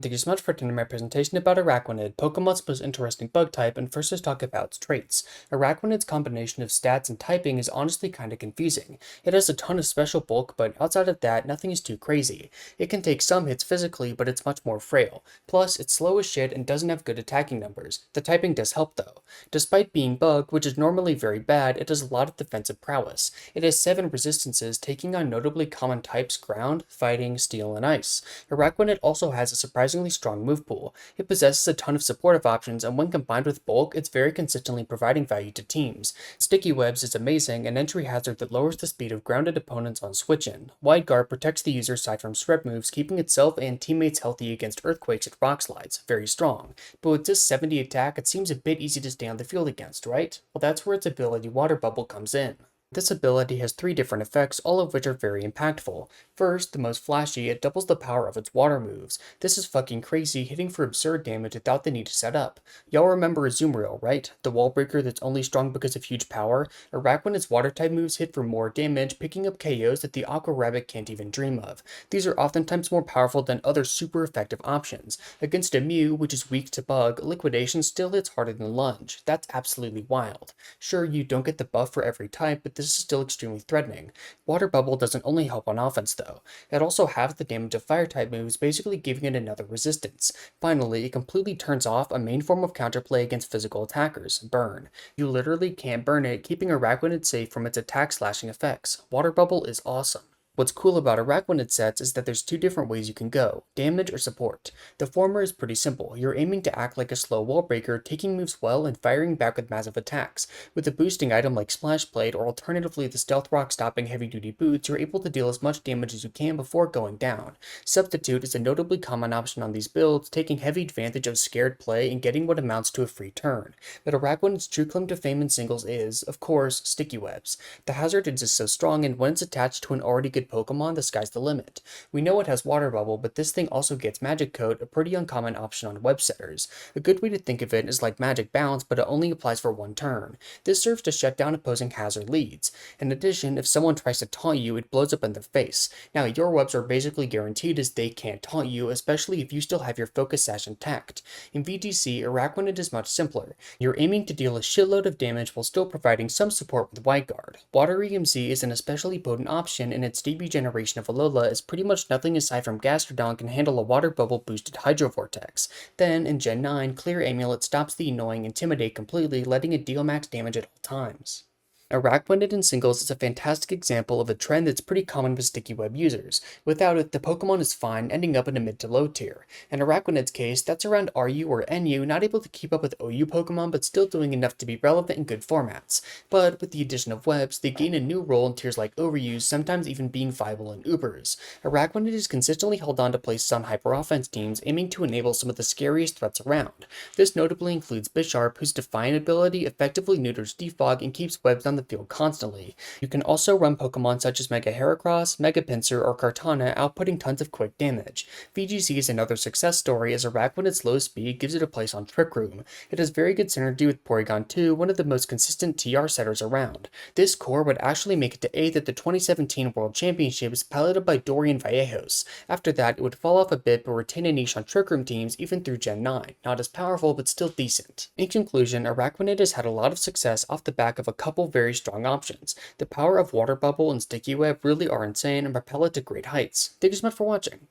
Thank you so much for attending my presentation about Araquanid, Pokemon's most interesting bug type, and first let's talk about its traits. Araquanid's combination of stats and typing is honestly kinda confusing. It has a ton of special bulk, but outside of that, nothing is too crazy. It can take some hits physically, but it's much more frail. Plus, it's slow as shit and doesn't have good attacking numbers. The typing does help though. Despite being bug, which is normally very bad, it does a lot of defensive prowess. It has 7 resistances, taking on notably common types ground, fighting, steel, and ice. Araquanid also has a surprisingly strong move pool. It possesses a ton of supportive options, and when combined with bulk, it's very consistently providing value to teams. Sticky Webs is amazing, an entry hazard that lowers the speed of grounded opponents on switch-in. Wide Guard protects the user's side from shred moves, keeping itself and teammates healthy against earthquakes and rock slides. Very strong. But with just 70 attack, it seems a bit easy to stay on the field against, right? Well, that's where its ability Water Bubble comes in. This ability has 3 different effects, all of which are very impactful. First, the most flashy, it doubles the power of its water moves. This is fucking crazy, hitting for absurd damage without the need to set up. Y'all remember Azumarill, right? The wall breaker that's only strong because of huge power? Araquanid's water type moves hit for more damage, picking up KOs that the Aqua Rabbit can't even dream of. These are oftentimes more powerful than other super effective options. Against a Mew, which is weak to bug, Liquidation still hits harder than Lunge. That's absolutely wild. Sure, you don't get the buff for every type, but this is still extremely threatening. Water Bubble doesn't only help on offense though, it also halves the damage of fire type moves, basically giving it another resistance. Finally, it completely turns off a main form of counterplay against physical attackers, Burn. You literally can't burn it, keeping Araquanid safe from its attack slashing effects. Water Bubble is awesome. What's cool about Araquanid sets is that there's 2 different ways you can go, damage or support. The former is pretty simple, you're aiming to act like a slow wall breaker, taking moves well and firing back with massive attacks. With a boosting item like Splash Blade or alternatively the Stealth Rock stopping heavy duty boots, you're able to deal as much damage as you can before going down. Substitute is a notably common option on these builds, taking heavy advantage of scared play and getting what amounts to a free turn. But Araquanid's true claim to fame in singles is, of course, Sticky Webs. The hazard is just so strong, and when it's attached to an already good Pokemon, the sky's the limit. We know it has Water Bubble, but this thing also gets Magic Coat, a pretty uncommon option on web setters. A good way to think of it is like Magic Bounce, but it only applies for 1 turn. This serves to shut down opposing hazard leads. In addition, if someone tries to taunt you, it blows up in their face. Now, your webs are basically guaranteed as they can't taunt you, especially if you still have your Focus Sash intact. In VGC, Araquanid is much simpler. You're aiming to deal a shitload of damage while still providing some support with Wide Guard. Water EMC is an especially potent option, and its debut generation of Alola is pretty much nothing aside from Gastrodon can handle a Water Bubble boosted Hydro Vortex. Then, in Gen 9, Clear Amulet stops the annoying Intimidate completely, letting it deal max damage at all times. Araquanid in singles is a fantastic example of a trend that's pretty common with Sticky Web users. Without it, the Pokemon is fine, ending up in a mid to low tier. In Araquanid's case, that's around RU or NU, not able to keep up with OU Pokemon, but still doing enough to be relevant in good formats. But with the addition of webs, they gain a new role in tiers like Overuse, sometimes even being viable in Ubers. Araquanid is consistently held on to places on hyper offense teams, aiming to enable some of the scariest threats around. This notably includes Bisharp, whose Defiant ability effectively neuters Defog and keeps webs on the field constantly. You can also run Pokemon such as Mega Heracross, Mega Pinsir, or Kartana, outputting tons of quick damage. VGC is another success story as Araquanid's low speed gives it a place on Trick Room. It has very good synergy with Porygon 2, one of the most consistent TR setters around. This core would actually make it to 8th at the 2017 World Championships piloted by Dorian Vallejos. After that, it would fall off a bit but retain a niche on Trick Room teams even through Gen 9. Not as powerful, but still decent. In conclusion, Araquanid has had a lot of success off the back of a couple very strong options. The power of Water Bubble and Sticky Web really are insane and propel it to great heights. Thank you so much for watching.